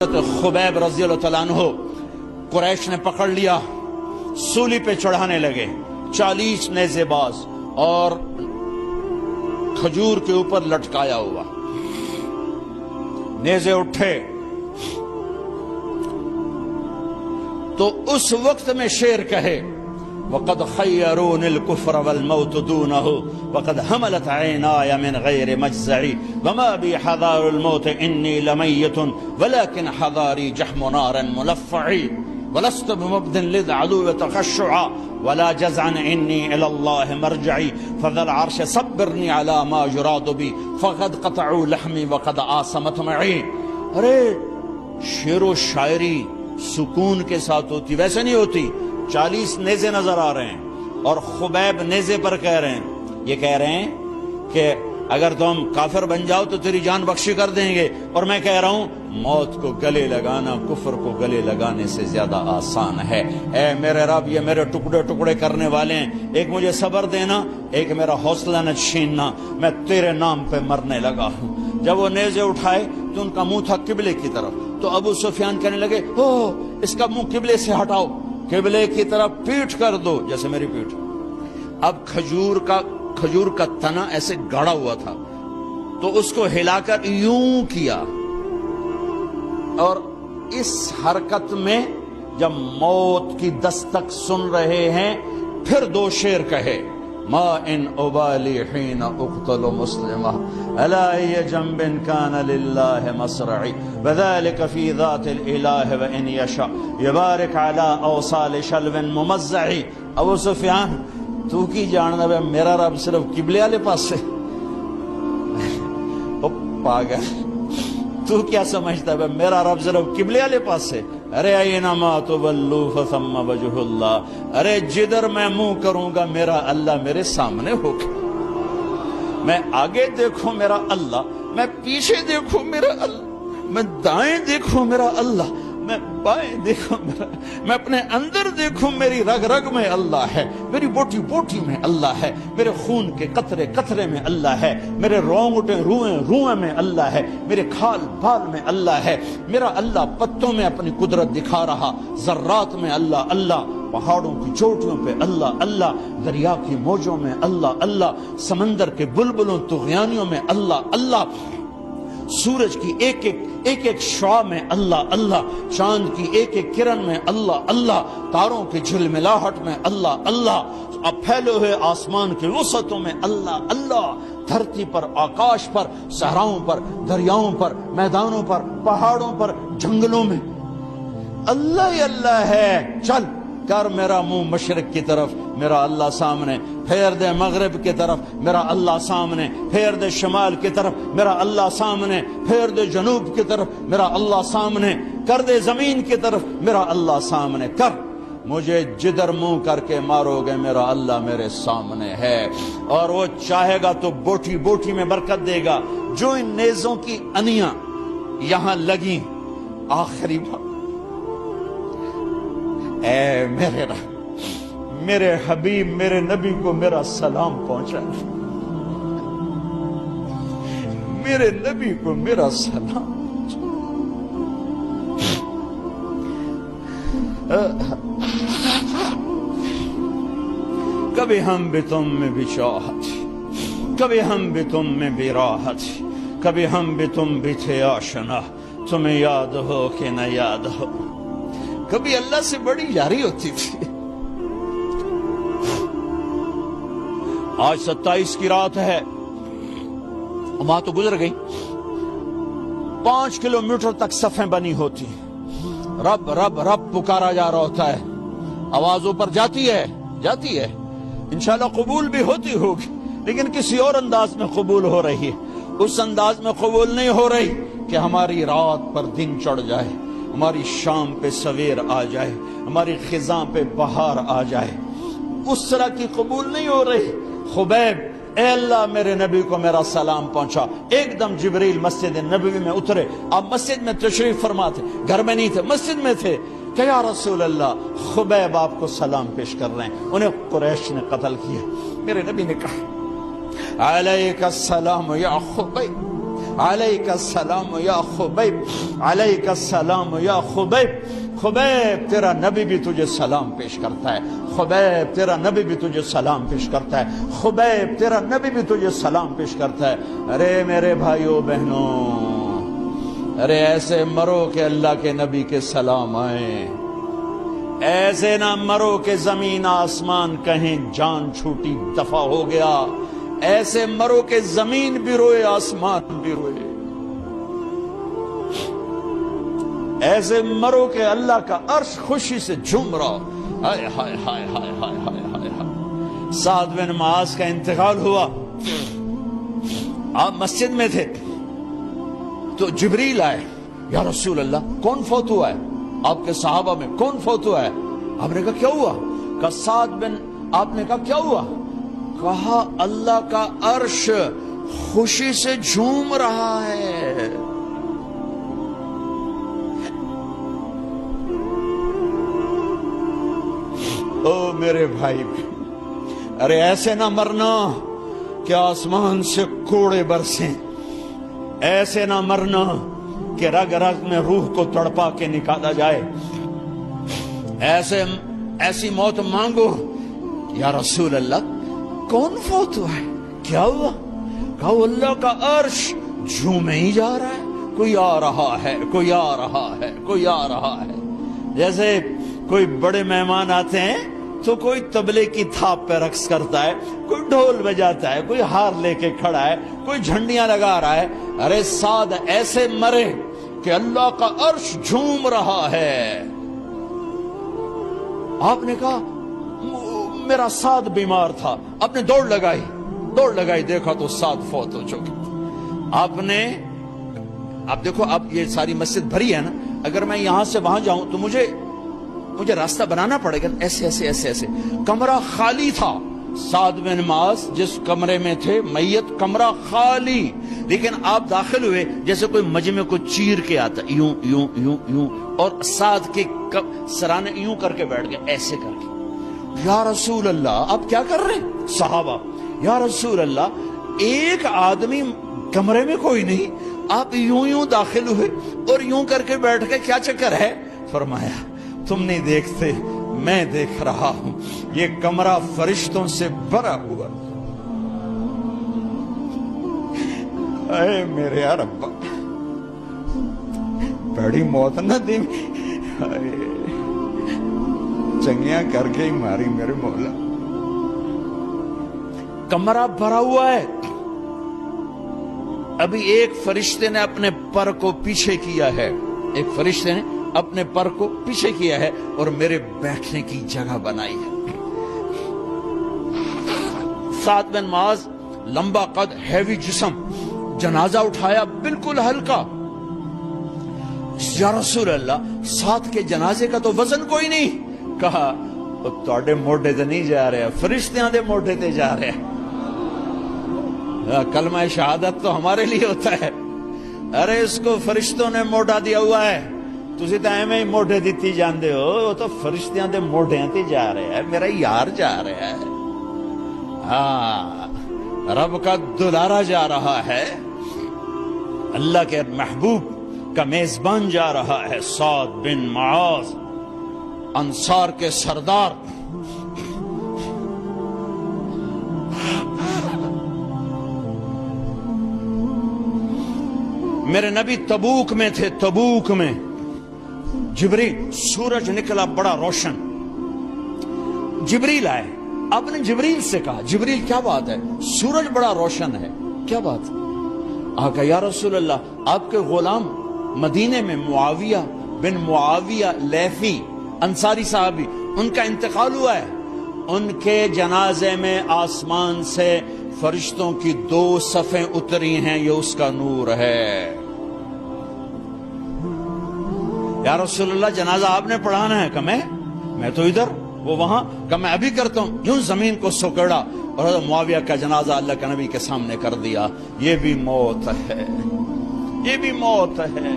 خبیب رضی اللہ تعالیٰ عنہ قریش نے پکڑ لیا، سولی پہ چڑھانے لگے، 40 نیزے باز اور کھجور کے اوپر لٹکایا ہوا۔ نیزے اٹھے تو اس وقت میں شعر کہے وَقَدْ خَيَّرُونِ الْكُفْرَ وَالْمَوْتُ دُونَهُ وَقَدْ حَمَلَتْ عَيْنَايَ مِنْ غَيْرِ مَجْزَعِ وَمَا بِي حَذَارُ الْمَوْتِ إِنِّي لَمَيِّتٌ وَلَكِنْ حَذَارِي جَحْمُ نَارٍ مُلَفَّعِ وَلَسْتُ بِمُبْدٍ لِلْعَدُوِّ تَخَشُّعًا وَلَا جَزْعًا إِنِّي إِلَى اللَّهِ مَرْجِعِي فَذَا الْعَرْشِ صَبِّرْنِي عَلَى مَا يُرَادُ بِي فَقَدْ قَطَعُوا لَحْمِي وَقَدْ آسَمَتْ مَعِي۔ ارے شعر و شاعری سکون کے ساتھ ہوتی، ویسے نہیں ہوتی۔ 40 نیزے نظر آ رہے ہیں اور خبیب نیزے پر کہہ رہے ہیں، یہ کہہ رہے ہیں کہ اگر تم کافر بن جاؤ تو تیری جان بخشی کر دیں گے، اور میں کہہ رہا ہوں موت کو گلے لگانا کفر کو گلے لگانے سے زیادہ آسان ہے۔ اے میرے رب، یہ میرے ٹکڑے ٹکڑے کرنے والے ہیں، ایک مجھے صبر دینا، ایک میرا حوصلہ نہ چھیننا، میں تیرے نام پہ مرنے لگا ہوں۔ جب وہ نیزے اٹھائے تو ان کا منہ تھا قبلے کی طرف، تو ابو سفیان کہنے لگے اس کا منہ قبلے سے ہٹاؤ، قبلے کی طرف پیٹھ کر دو، جیسے میری پیٹھ۔ اب کھجور کا تنا ایسے گاڑا ہوا تھا تو اس کو ہلا کر یوں کیا، اور اس حرکت میں جب موت کی دستک سن رہے ہیں پھر 2 شعر کہے ما ان ابالی حین اقتل مسلمہ الا ای جنب کان للہ مصرعی وذلک فی ذات الالہ وان یشاء یبارک علی اوصال شلو ممزعی۔ ابو سفیان تو کی جاننا بے میرا رب صرف قبلے والے پاس سے؟ او پاگل، تو کیا سمجھتا ہے میرا رب صرف قبلے والے پاس سے؟ ارے اینما تولوا فثم وجہ اللہ، ارے جدھر میں منہ کروں گا میرا اللہ میرے سامنے ہوگا۔ میں آگے دیکھوں میرا اللہ، میں پیچھے دیکھوں میرا اللہ، میں دائیں دیکھوں میرا اللہ، میں بائیں دیکھوں میرا، میں اپنے اندر دیکھوں میری رگ رگ میں اللہ ہے، میری بوٹی بوٹی میں اللہ ہے، میرے خون کے قطرے قطرے میں اللہ ہے، میرے رونگٹے روئیں روئیں میں اللہ ہے، میرے کھال بال میں اللہ ہے۔ میرا اللہ پتوں میں اپنی قدرت دکھا رہا، ذرات میں اللہ اللہ، پہاڑوں کی چوٹیوں پہ اللہ اللہ، دریا کی موجوں میں اللہ اللہ، سمندر کے بلبلوں طغیانیوں میں اللہ اللہ، سورج کی ایک ایک شعاع میں اللہ اللہ، چاند کی ایک ایک کرن میں اللہ اللہ، تاروں کی جھلملاہٹ میں اللہ اللہ، اب پھیلے ہوئے آسمان کے وسعتوں میں اللہ اللہ، دھرتی پر آکاش پر، صحراؤں پر، دریاؤں پر، میدانوں پر، پہاڑوں پر، جنگلوں میں اللہ ہی اللہ ہے۔ چل کر میرا منہ مشرق کی طرف، میرا اللہ سامنے، پھیر دے مغرب کی طرف، میرا اللہ سامنے، پھیر دے شمال کی طرف، میرا اللہ سامنے، پھیر دے جنوب کی طرف، میرا اللہ سامنے، کر دے زمین کی طرف، میرا اللہ سامنے کر، مجھے جدھر منہ کر کے مارو گے میرا اللہ میرے سامنے ہے، اور وہ چاہے گا تو بوٹی بوٹی میں برکت دے گا۔ جو ان نیزوں کی انیاں یہاں لگیں، آخری بات، اے میرے رب، میرے حبیب میرے نبی کو میرا سلام پہنچا، میرے نبی کو میرا سلام کبھی ہم بھی تم میں بھی چاہت، کبھی ہم بھی تم میں بھی راحت، کبھی ہم بھی تم بھی تھے آشنا، تمہیں یاد ہو کہ نہ یاد ہو، کبھی اللہ سے بڑی یاری ہوتی تھی۔ آج 27 کی رات ہے، وہاں تو گزر گئی، 5 کلومیٹر تک صفیں بنی ہوتی، رب رب رب پکارا جا رہا ہوتا ہے، آواز اوپر جاتی ہے انشاءاللہ قبول بھی ہوتی ہوگی، لیکن کسی اور انداز میں قبول ہو رہی ہے، اس انداز میں قبول نہیں ہو رہی کہ ہماری رات پر دن چڑھ جائے، ہماری شام پہ سویر آ جائے، ہماری خزاں پہ بہار آ جائے، اس طرح کی قبول نہیں ہو رہی۔ خبیب، اے اللہ میرے نبی کو میرا سلام پہنچا۔ ایک دم جبریل مسجد نبوی میں اترے، آپ مسجد میں تشریف فرما تھے، گھر میں نہیں تھے، مسجد میں تھے، کہ یا رسول اللہ خبیب آپ کو سلام پیش کر رہے ہیں، انہیں قریش نے قتل کیا۔ میرے نبی نے کہا علیک السلام یا خبیب، علیک السلام یا خبیب، علیک السلام یا خبیب۔ خبیب تیرا نبی بھی تجھے سلام پیش کرتا ہے، خبیب تیرا نبی بھی تجھے سلام پیش کرتا ہے، خبیب تیرا نبی بھی تجھے سلام پیش کرتا ہے۔ ارے میرے بھائیوں بہنوں، ارے ایسے مرو کہ اللہ کے نبی کے سلام آئیں، ایسے نہ مرو کہ زمین آسمان کہیں جان چھوٹی دفع ہو گیا، ایسے مرو کہ زمین بھی روئے آسمان بھی روئے، ایسے مرو کہ اللہ کا عرش خوشی سے جھوم رہا۔ ہائے ہائے ہائے ہائے ہائے ہائے ہائے ہائے۔ سعد بن معاذ کا انتقال ہوا، آپ مسجد میں تھے تو جبریل آئے، یا رسول اللہ کون فوت ہوا ہے؟ آپ کے صحابہ میں کون فوت ہوا ہے؟ آپ نے کہا کیا ہوا؟ کہا سعد بن، آپ نے کہا کیا ہوا؟ کہا اللہ کا عرش خوشی سے جھوم رہا ہے۔ او میرے بھائی، ارے ایسے نہ مرنا کہ آسمان سے کوڑے برسیں، ایسے نہ مرنا کہ رگ رگ میں روح کو تڑپا کے نکالا جائے، ایسی موت مانگو۔ یا رسول اللہ کون فوت ہوا ہے؟ کیا ہوا؟ کہا اللہ کا عرش جھومے ہی جا رہا ہے، کوئی آ رہا ہے، کوئی آ رہا ہے، کوئی آ رہا ہے۔ جیسے کوئی بڑے مہمان آتے ہیں تو کوئی طبلے کی تھاپ پہ رقص کرتا ہے، کوئی ڈھول بجاتا ہے، کوئی ہار لے کے کھڑا ہے، کوئی جھنڈیاں لگا رہا ہے۔ ارے سعد ایسے مرے کہ اللہ کا عرش جھوم رہا ہے۔ آپ نے کہا میرا سعد بیمار تھا، آپ نے دوڑ لگائی، دیکھا تو سعد فوت ہو چکے۔ آپ دیکھو، اب یہ ساری مسجد بھری ہے نا، اگر میں یہاں سے وہاں جاؤں تو مجھے راستہ بنانا پڑے گا، ایسے ایسے ایسے ایسے۔ کمرہ خالی تھا، سعد بن معاذ جس کمرے میں تھے میت، کمرہ خالی، لیکن آپ داخل ہوئے جیسے کوئی مجمع کو چیر کے آتا، یوں یوں یوں یوں، اور سعد کے سرانے یوں کر کے بیٹھ گئے، ایسے کر کے۔ یا رسول اللہ آپ کیا کر رہے ہیں؟ صحابہ، یا رسول اللہ ایک آدمی کمرے میں کوئی نہیں، آپ یوں داخل ہوئے اور یوں کر کے بیٹھ کے، کیا چکر ہے؟ فرمایا تم نہیں دیکھتے، میں دیکھ رہا ہوں، یہ کمرہ فرشتوں سے بھرا ہوا۔ اے میرے رب، بڑی موت نہ دی، چنگیاں کر کے ہی ماری میرے مولا۔ کمرہ بھرا ہوا ہے، ابھی ایک فرشتے نے اپنے پر کو پیچھے کیا ہے، ایک فرشتے نے اپنے پر کو پیچھے کیا ہے اور میرے بیٹھنے کی جگہ بنائی ہے۔ سعد بن معاذ لمبا قد، ہیوی جسم، جنازہ اٹھایا بالکل ہلکا۔ یا رسول اللہ سعد کے جنازے کا تو وزن کوئی نہیں۔ کہا تواڈے موڈے تے نہیں جا رہے، فرشتیاں دے موڈے تے جا رہے۔ کلمہ شہادت تو ہمارے لیے ہوتا ہے، ارے اس کو فرشتوں نے موڈا دیا ہوا ہے، تسی تو ایویں ہی موڈے دیتی جاندے ہو، وہ تو فرشتیاں دے موڈیاں تے جا رہے ہیں، میرا یار جا رہا ہے، ہاں رب کا دلارا جا رہا ہے، اللہ کے محبوب کا میزبان جا رہا ہے، سعد بن معاذ انصار کے سردار۔ میرے نبی تبوک میں تھے، تبوک میں جبریل، سورج نکلا بڑا روشن، جبریل آئے، آپ نے جبریل سے کہا جبریل کیا بات ہے، سورج بڑا روشن ہے، کیا بات؟ آپ کہا یا رسول اللہ آپ کے غلام مدینے میں معاویہ بن معاویہ لیثی انصاری صحابی، ان کا انتقال ہوا ہے، ان کے جنازے میں آسمان سے فرشتوں کی 2 صفیں اتری ہیں، یہ اس کا نور ہے۔ یا رسول اللہ جنازہ آپ نے پڑھانا ہے؟ کہ میں تو ادھر، وہ وہاں، کہ میں ابھی کرتا ہوں، یوں زمین کو سکڑا اور معاویہ کا جنازہ اللہ کے نبی کے سامنے کر دیا۔ یہ بھی موت ہے، یہ بھی موت ہے۔